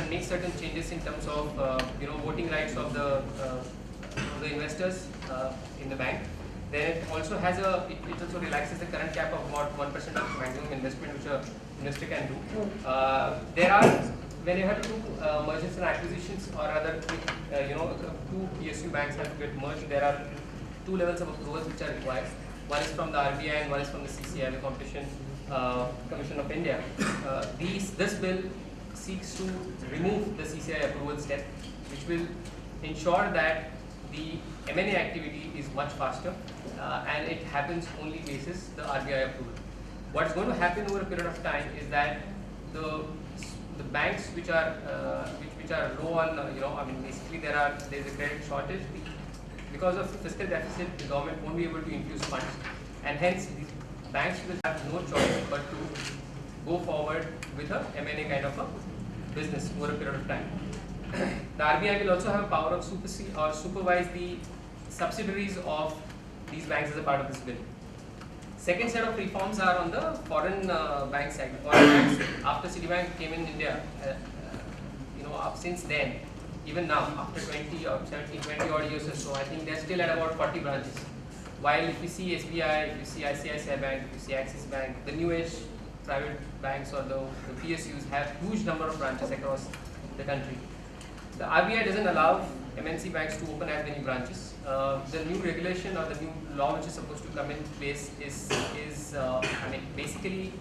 and make certain changes in terms of voting rights of the investors in the bank. Then it also has it also relaxes the current cap of about 1% of maximum investment which a investor can do. There are, when you have two mergers and acquisitions or other two PSU banks have to get merged, there are two levels of approvals which are required. One is from the RBI and one is from the CCI, the Competition Commission of India. This bill seeks to remove the CCI approval step, which will ensure that the M&A activity is much faster and it happens only basis the RBI approval. What's going to happen over a period of time is that the banks which are low on basically there's a credit shortage. Because of fiscal deficit, the government won't be able to infuse funds, and hence these banks will have no choice but to go forward with a M&A kind of a business over a period of time. The RBI will also have a power of supersede or supervise the subsidiaries of these banks as a part of this bill. Second set of reforms are on the foreign bank side. Foreign banks, after Citibank came in India, up since then, even now, after 20 odd years or so, I think they're still at about 40 branches. While if you see SBI, if you see ICICI Bank, if you see Axis Bank, the newish private banks or the PSUs have huge number of branches across the country. The RBI doesn't allow MNC banks to open as many branches. The new regulation or the new law which is supposed to come in place is basically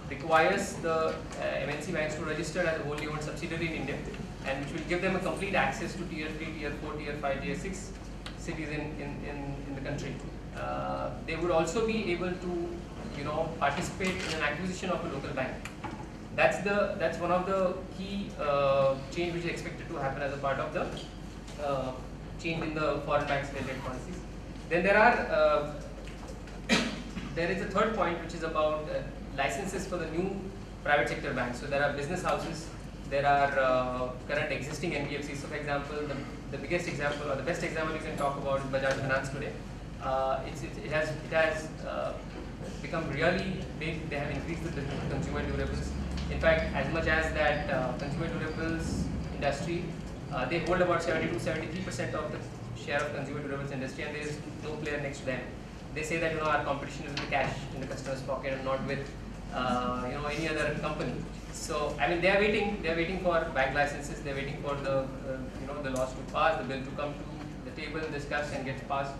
requires the MNC banks to register as a wholly owned subsidiary in India, and which will give them a complete access to tier 3, tier 4, tier 5, tier 6 cities in the country. They would also be able to participate in an acquisition of a local bank. That's one of the key change which is expected to happen as a part of the change in the foreign banks related policies. Then there is a third point which is about licenses for the new private sector banks. So there are business houses, there are current existing NBFCs. So for example, the biggest example or the best example you can talk about is Bajaj Finance today. It has become really big. They have increased the business of consumer durables. In fact, as much as that consumer durables industry, they hold about 70-73% of the share of consumer durables industry, and there is no player next to them. They say that our competition is with the cash in the customer's pocket and not with any other company. So I mean they are waiting for bank licenses. They are waiting for the the laws to pass, the bill to come to the table, discuss and get passed.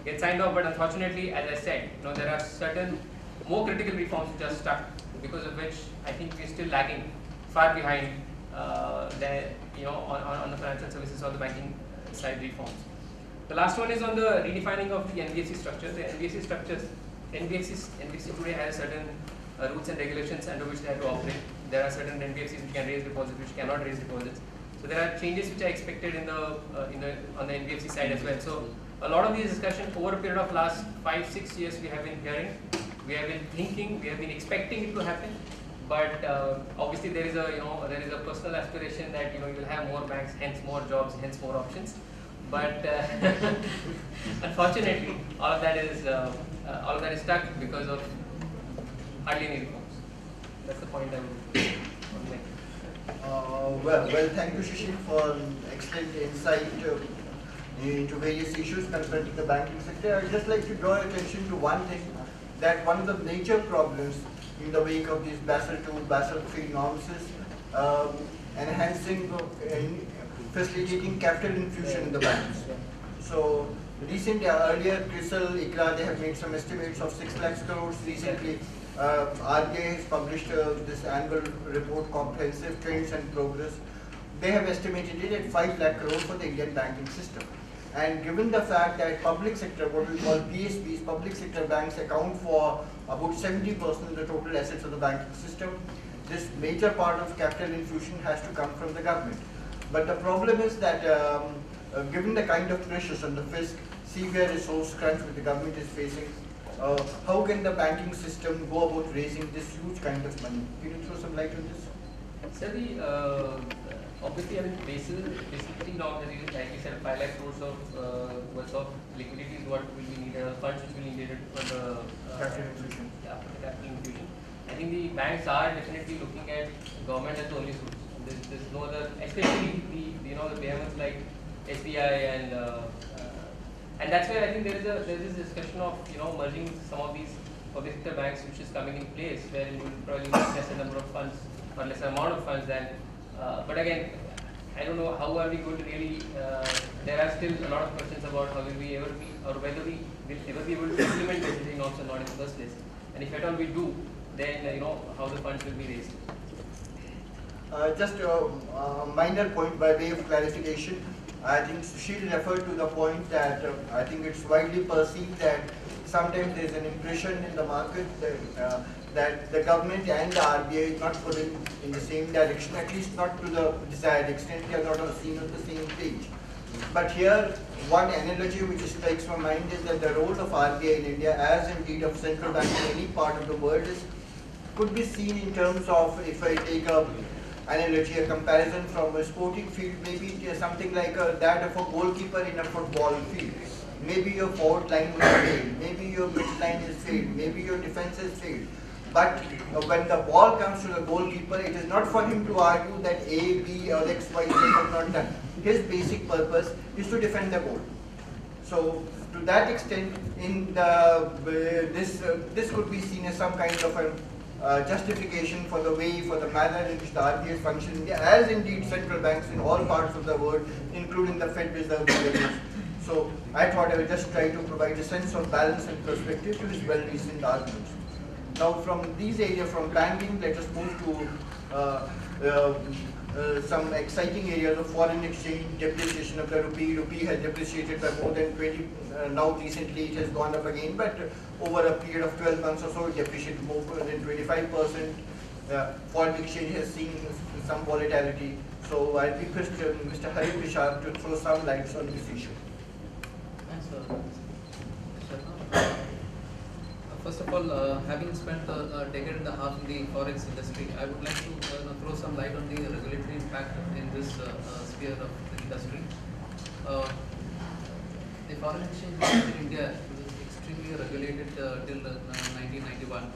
Get signed off. But unfortunately, as I said, there are certain more critical reforms which are stuck, because of which I think we are still lagging far behind on the financial services or the banking side reforms. The last one is on the redefining of the NBFC structure. The NBFC structures, NBFC today has certain rules and regulations under which they have to operate. There are certain NBFCs which can raise deposits, which cannot raise deposits. So there are changes which are expected on the NBFC side as well. So a lot of these discussions over a period of last 5-6 years we have been hearing, we have been thinking, we have been expecting it to happen. But obviously there is a personal aspiration that you will have more banks, hence more jobs, hence more options. But unfortunately, all of that is stuck because of hardly any reforms. That's the point I would make. Well, thank you, Shishir, for excellent insight into various issues confronting the banking sector. I'd just like to draw attention to one thing, that one of the major problems in the wake of these Basel II, Basel III norms is enhancing, facilitating capital infusion in the banks. So recently, earlier, CRISIL, ICRA, they have made some estimates of 6 lakh crores. Recently, RBI has published this annual report, Comprehensive Trends and Progress. They have estimated it at 5 lakh crores for the Indian banking system. And given the fact that public sector, what we call PSBs, public sector banks account for about 70% of the total assets of the banking system, this major part of capital infusion has to come from the government. But the problem is that given the kind of pressures on the fisc, severe resource crunch which the government is facing, how can the banking system go about raising this huge kind of money? Can you throw some light on this? So obviously, basically now there is, like you said, 5 lakh crores of worth of liquidity is what will be needed, funds which will be needed for the capital infusion. I think the banks are definitely looking at government as the only source. there's no other, especially the behemoths like SBI and that's where I think there is this discussion of merging some of these public sector banks which is coming in place where you will probably need lesser number of funds or lesser amount of funds than but again I don't know how are we going to really there are still a lot of questions about how will we ever be or whether we will ever be able to implement messaging norms or not in the first place, and if at all we do, then how the funds will be raised. Just a minor point by way of clarification. I think Sushil referred to the point that I think it's widely perceived that sometimes there is an impression in the market that the government and the RBI is not pulling in the same direction, at least not to the desired extent. They are not on the same page. But here, one analogy which strikes my mind is that the role of RBI in India, as indeed of central bank in any part of the world, could be seen in terms of, if I take a analogy, a comparison from a sporting field, maybe it is something like that of a goalkeeper in a football field. Maybe your forward line will fail, maybe your mid line is failed, maybe your defense is failed. But when the ball comes to the goalkeeper, it is not for him to argue that A, B or X, Y, Z have not done. His basic purpose is to defend the goal. So to that extent, in this could be seen as some kind of a justification for the manner in which the RBI functions, as indeed central banks in all parts of the world, including the Fed Reserve Bank. So I thought I would just try to provide a sense of balance and perspective to his well-reasoned arguments. Now from these areas, from banking, let us move to some exciting areas of foreign exchange, depreciation of the rupee. Rupee has depreciated by more than 20, now recently it has gone up again, but over a period of 12 months or so, it depreciated more than 25%. Foreign exchange has seen some volatility. So I request Mr. Hari Prasad to throw some lights on this issue. Thanks, sir. First of all, having spent a decade and a half in the forex industry, I would like to throw some light on the regulatory impact in this sphere of the industry. The foreign exchange market in India was extremely regulated till 1991,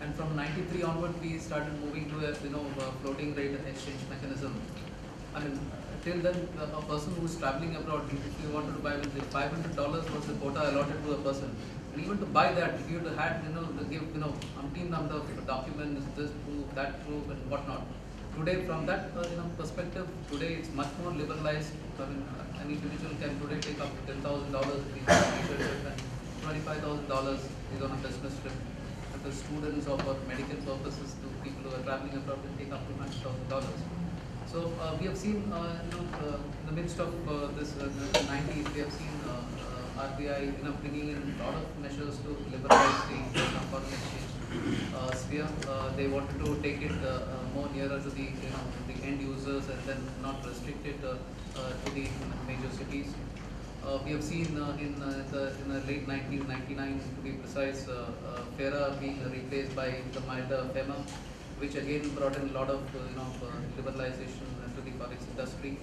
and from 93 onward, we started moving to a floating rate exchange mechanism. I mean, till then, a person who was traveling abroad, if you wanted to buy with $500 was the quota allotted to a person. And even to buy that, you had to give umpteen number of documents, this proof, that proof, and whatnot. Today, from that perspective, today it's much more liberalized. I mean, an individual can today take up $10,000 if he's on a leisure trip, and $25,000 is on a business trip. And for students or for medical purposes, to people who are traveling abroad, can take up to $100,000. So we have seen, in the midst of this 90s, we have seen RBI, bringing in a lot of measures to liberalize the foreign exchange sphere. They wanted to take it more nearer to the end users and then not restrict it to the major cities. We have seen in the late 1999, to be precise, FERA being replaced by the milder FEMA, which again brought in a lot of liberalization to the forex industry.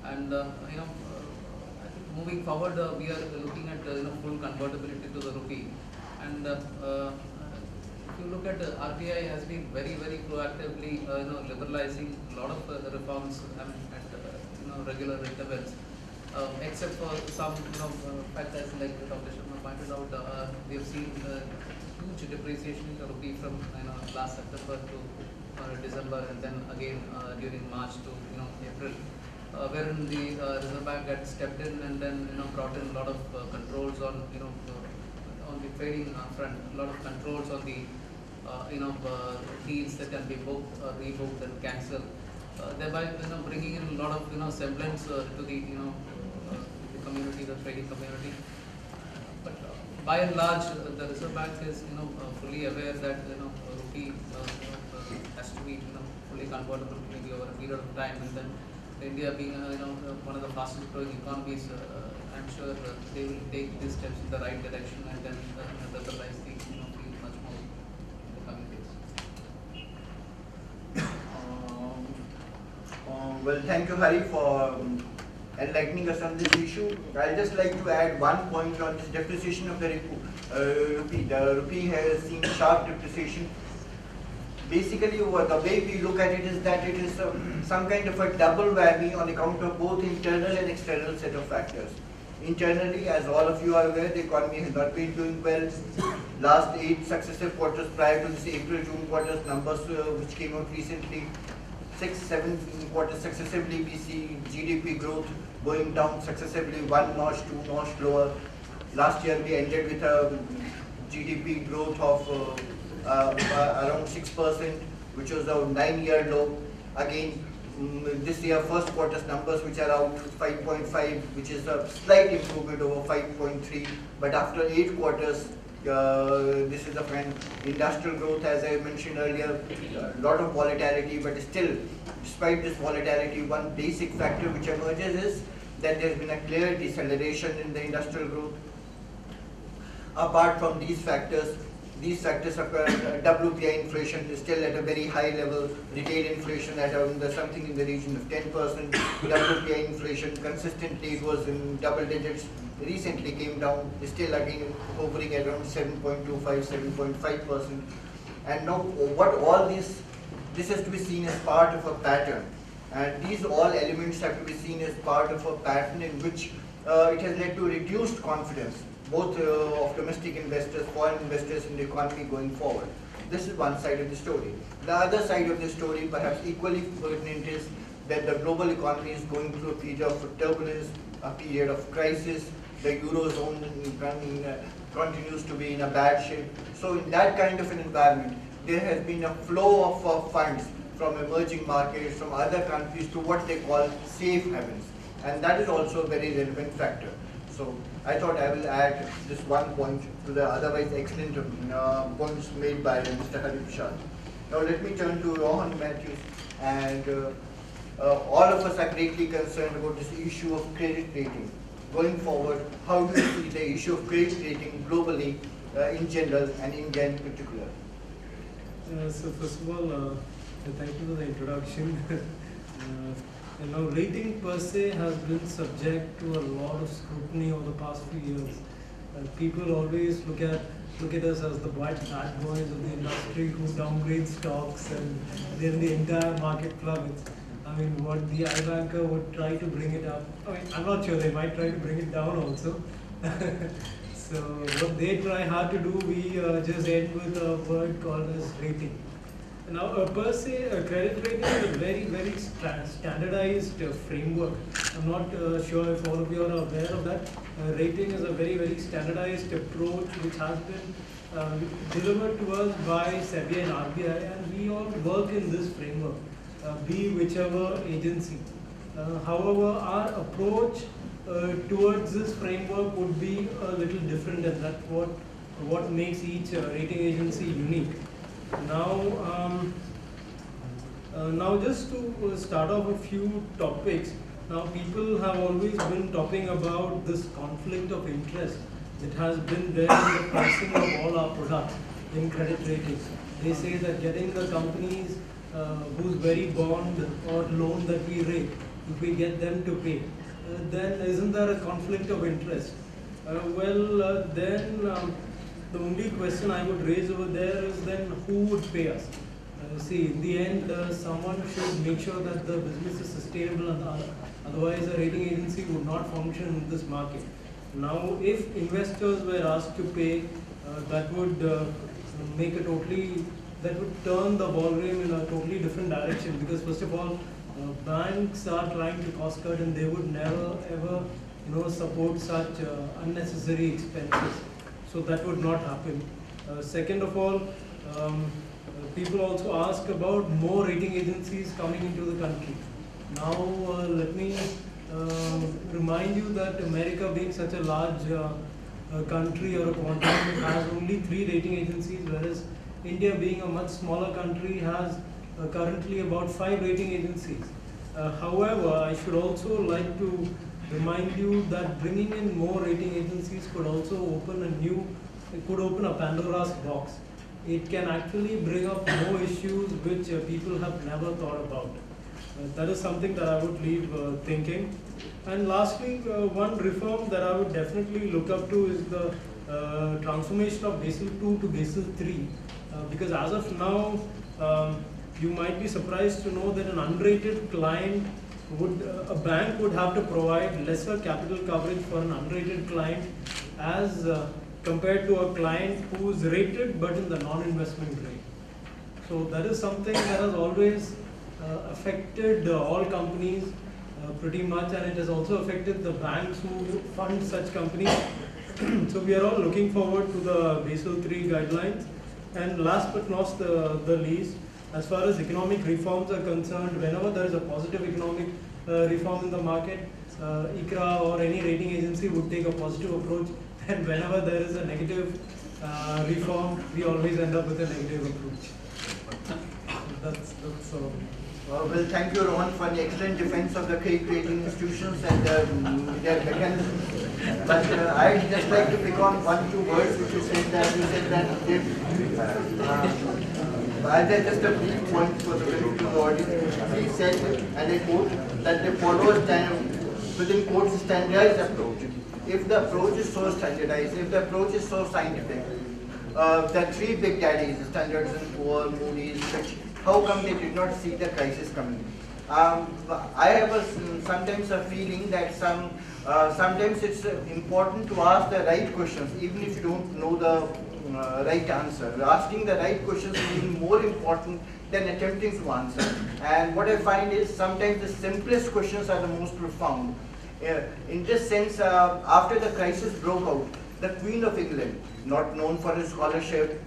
And I think moving forward, we are looking at full convertibility to the rupee. And if you look at RBI has been very proactively liberalizing a lot of reforms at regular intervals. Except for some factors like Dr. Sharma pointed out, we have seen huge depreciation in the rupee from last September to December, and then again during March to April, wherein the Reserve Bank had stepped in and then brought in a lot of controls on on the trading front, a lot of controls on the deals that can be booked, rebooked, and cancelled, thereby bringing in a lot of semblance to the the community, the trading community. But by and large, the Reserve Bank is fully aware that rupee has to be fully convertible maybe over a period of time, and then India being one of the fastest growing economies, I'm sure they will take these steps in the right direction and then liberalize the field much more in the coming days. Well, thank you, Hari, for enlightening us on this issue. I'd just like to add one point on this depreciation of the rupee. The rupee has seen sharp depreciation. Basically, the way we look at it is that it is some kind of a double whammy on account of both internal and external set of factors. Internally, as all of you are aware, the economy has not been doing well. Last 8 successive quarters prior to this April-June quarters numbers which came out recently, 6-7 quarters successively, we see GDP growth going down successively 1 notch, 2 notch lower. Last year we ended with a GDP growth of around 6%, which was a 9-year low. Again, this year first quarter's numbers which are out 5.5, which is a slight improvement over 5.3, but after 8 quarters, this is a when industrial growth, as I mentioned earlier, a lot of volatility, but still, despite this volatility, one basic factor which emerges is that there has been a clear deceleration in the industrial growth. Apart from these factors occur, WPI inflation is still at a very high level, retail inflation at around something in the region of 10%, WPI inflation consistently it was in double digits, recently came down, is still again hovering at around 7.25, 7.5%. And now what all this has to be seen as part of a pattern. And these all elements have to be seen as part of a pattern in which it has led to reduced confidence, both of domestic investors, foreign investors in the economy going forward. This is one side of the story. The other side of the story, perhaps equally pertinent, is that the global economy is going through a period of turbulence, a period of crisis. The Eurozone continues to be in a bad shape. So in that kind of an environment, there has been a flow of funds from emerging markets, from other countries to what they call safe havens. And that is also a very relevant factor. So I thought I will add this one point to the otherwise excellent points made by Mr. Hari Prasad. Now let me turn to Rohan Matthews, and all of us are greatly concerned about this issue of credit rating. Going forward, how do you see the issue of credit rating globally in general and India in particular? So first of all, thank you for the introduction. Rating per se has been subject to a lot of scrutiny over the past few years. People always look at us as the bad boys of the industry who downgrade stocks, and then the entire market plummets. I mean, what the iBanker would try to bring it up. I mean, I'm not sure, they might try to bring it down also. So what they try hard to do, we just end with a word called as rating. Now, per se, credit rating is a very, very standardized framework. I'm not sure if all of you are aware of that. Rating is a very, very standardized approach which has been delivered to us by SEBI and RBI, and we all work in this framework, be whichever agency. However, our approach towards this framework would be a little different, and that's what makes each rating agency unique. Now just to start off a few topics. Now, people have always been talking about this conflict of interest that has been there in the pricing of all our products in credit ratings. They say that getting the companies whose very bond or loan that we rate, if we get them to pay, then isn't there a conflict of interest? Then the only question I would raise over there is then who would pay us? See, in the end, someone should make sure that the business is sustainable, and otherwise a rating agency would not function in this market. Now, if investors were asked to pay, that would that would turn the ballgame in a totally different direction, because first of all, banks are trying to cost cut, and they would never ever support such unnecessary expenses. So that would not happen. Second of all, people also ask about more rating agencies coming into the country. Now, let me remind you that America, being such a large country or a continent, has only 3 rating agencies, whereas India, being a much smaller country, has currently about 5 rating agencies. However, I should also like to remind you that bringing in more rating agencies could also open a Pandora's box. It can actually bring up more issues which people have never thought about. That is something that I would leave thinking. And lastly, one reform that I would definitely look up to is the transformation of Basel II to Basel III. Because as of now, you might be surprised to know that an unrated client a bank would have to provide lesser capital coverage for an unrated client as compared to a client who's rated but in the non-investment grade. So that is something that has always affected all companies pretty much, and it has also affected the banks who fund such companies. So we are all looking forward to the Basel III guidelines. And last but not the least, as far as economic reforms are concerned, whenever there is a positive economic reform in the market, ICRA or any rating agency would take a positive approach. And whenever there is a negative reform, we always end up with a negative approach. That's Well, thank you, Rohan, for the excellent defense of the credit rating institutions and their mechanisms. But I'd just like to pick on 1-2 words which you said that if, just a brief point for the benefit of the audience. He said, and I quote, that they follow within quotes standardized approach. If the approach is so standardized, if the approach is so scientific, the 3 big daddies, Standard & Poor's, Moody's, Fitch, how come they did not see the crisis coming? I have sometimes a feeling that sometimes it's important to ask the right questions, even if you don't know the right answer. Asking the right questions is even more important than attempting to answer. And what I find is sometimes the simplest questions are the most profound. In this sense, after the crisis broke out, the Queen of England, not known for her scholarship,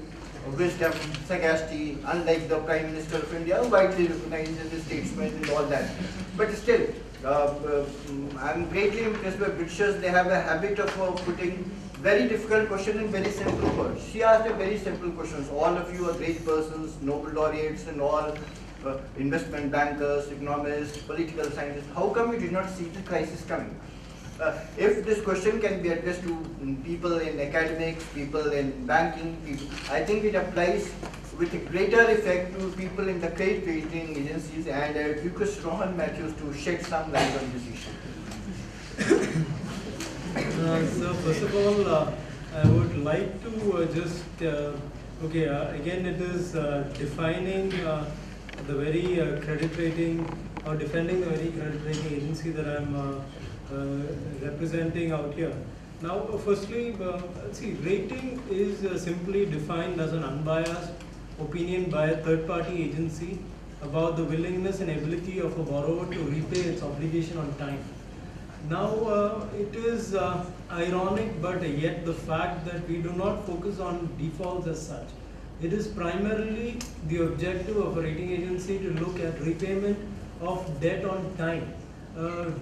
wisdom, sagacity, unlike the Prime Minister of India, widely recognized as a statesman and all that. But still, I'm greatly impressed by Britishers. They have a habit of putting very difficult questions in very simple words. She asked a very simple questions. All of you are great persons, Nobel laureates and all, investment bankers, economists, political scientists. How come you did not see the crisis coming? If this question can be addressed to people in academics, people in banking, I think it applies with a greater effect to people in the credit rating agencies, and I request Rohan Matthews to shed some light on this issue. So first of all, I would like to again it is defining the very credit rating or defending the very credit rating agency that I'm representing out here. Now, firstly, see, rating is simply defined as an unbiased opinion by a third-party agency about the willingness and ability of a borrower to repay its obligation on time. Now, it is ironic, but yet the fact that we do not focus on defaults as such. It is primarily the objective of a rating agency to look at repayment of debt on time.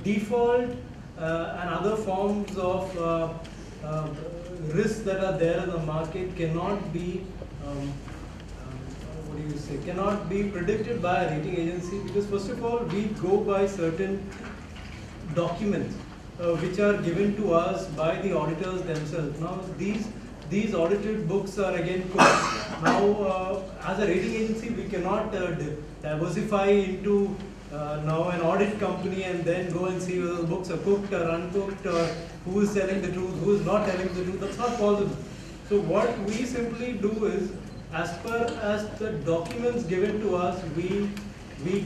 Default and other forms of risks that are there in the market cannot be cannot be predicted by a rating agency, because first of all we go by certain documents which are given to us by the auditors themselves. Now these audited books are again cooked. Now as a rating agency we cannot diversify into now an audit company and then go and see whether the books are cooked or uncooked, or who is telling the truth, who is not telling the truth. That's not possible. So what we simply do is, as per as the documents given to us, we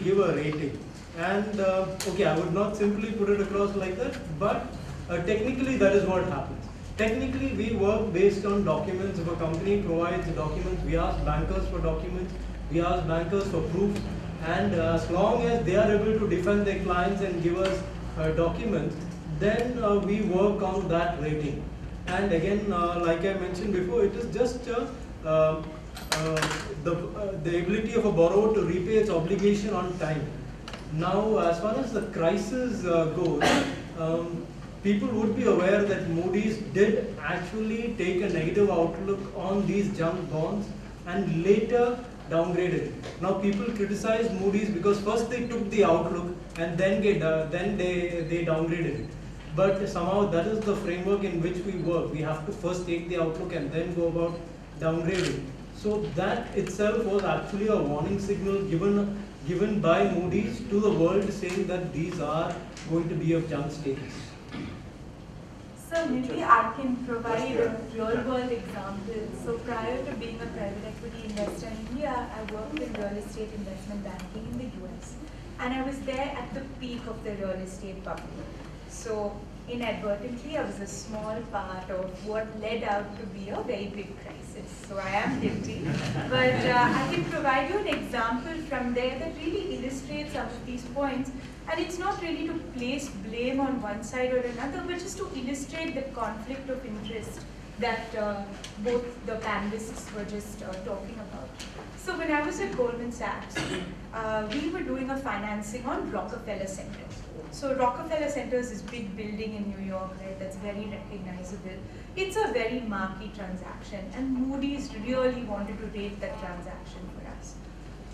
give a rating. And okay, I would not simply put it across like that, but technically that is what happens. Technically we work based on documents. If a company provides documents, we ask bankers for documents, we ask bankers for proofs. And as long as they are able to defend their clients and give us documents, then we work on that rating. And again, like I mentioned before, it is just the ability of a borrower to repay its obligation on time. Now, as far as the crisis goes, people would be aware that Moody's did actually take a negative outlook on these junk bonds and later downgraded it. Now people criticize Moody's because first they took the outlook and then they downgraded it. But somehow that is the framework in which we work. We have to first take the outlook and then go about downgrading. So that itself was actually a warning signal given by Moody's to the world, saying that these are going to be of junk status. Sir, So maybe I can provide a real-world example. So prior to being a private equity investor in India, I worked in real estate investment banking in the US. And I was there at the peak of the real estate bubble. So inadvertently, I was a small part of what led out to be a very big crisis. So I am guilty. But I can provide you an example from there that really illustrates some of these points. And it's not really to place blame on one side or another, but just to illustrate the conflict of interest that both the panelists were just talking about. So when I was at Goldman Sachs, we were doing a financing on Rockefeller Center. So Rockefeller Center is this big building in New York, right, that's very recognizable. It's a very marquee transaction, and Moody's really wanted to rate that transaction for us.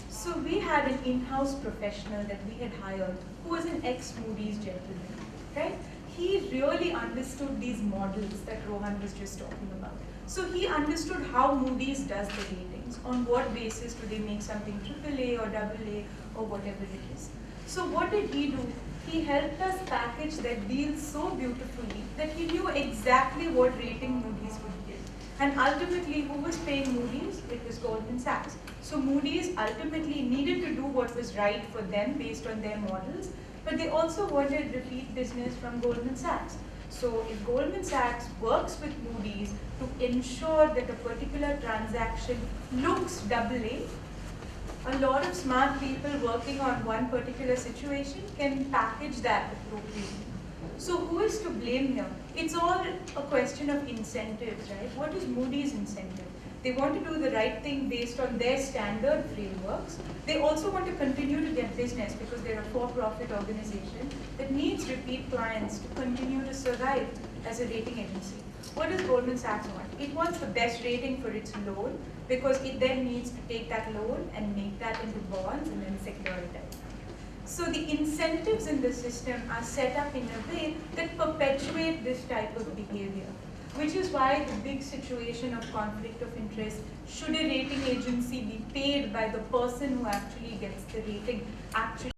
So we had an in-house professional that we had hired who was an ex-Moody's gentleman, right? He really understood these models that Rohan was just talking about. So he understood how Moody's does the ratings, on what basis do they make something AAA or AA or whatever it is. So what did he do? He helped us package that deal so beautifully that he knew exactly what rating Moody's would give. And ultimately, who was paying Moody's? It was Goldman Sachs. So Moody's ultimately needed to do what was right for them based on their models, but they also wanted repeat business from Goldman Sachs. So if Goldman Sachs works with Moody's to ensure that a particular transaction looks AA, a lot of smart people working on one particular situation can package that appropriately. So who is to blame here? It's all a question of incentives, right? What is Moody's incentive? They want to do the right thing based on their standard frameworks. They also want to continue to get business because they're a for-profit organization that needs repeat clients to continue to survive as a rating agency. What does Goldman Sachs want? It wants the best rating for its loan because it then needs to take that loan and make that into bonds and then securitize. So the incentives in the system are set up in a way that perpetuate this type of behavior, which is why the big situation of conflict of interest, should a rating agency be paid by the person who actually gets the rating, actually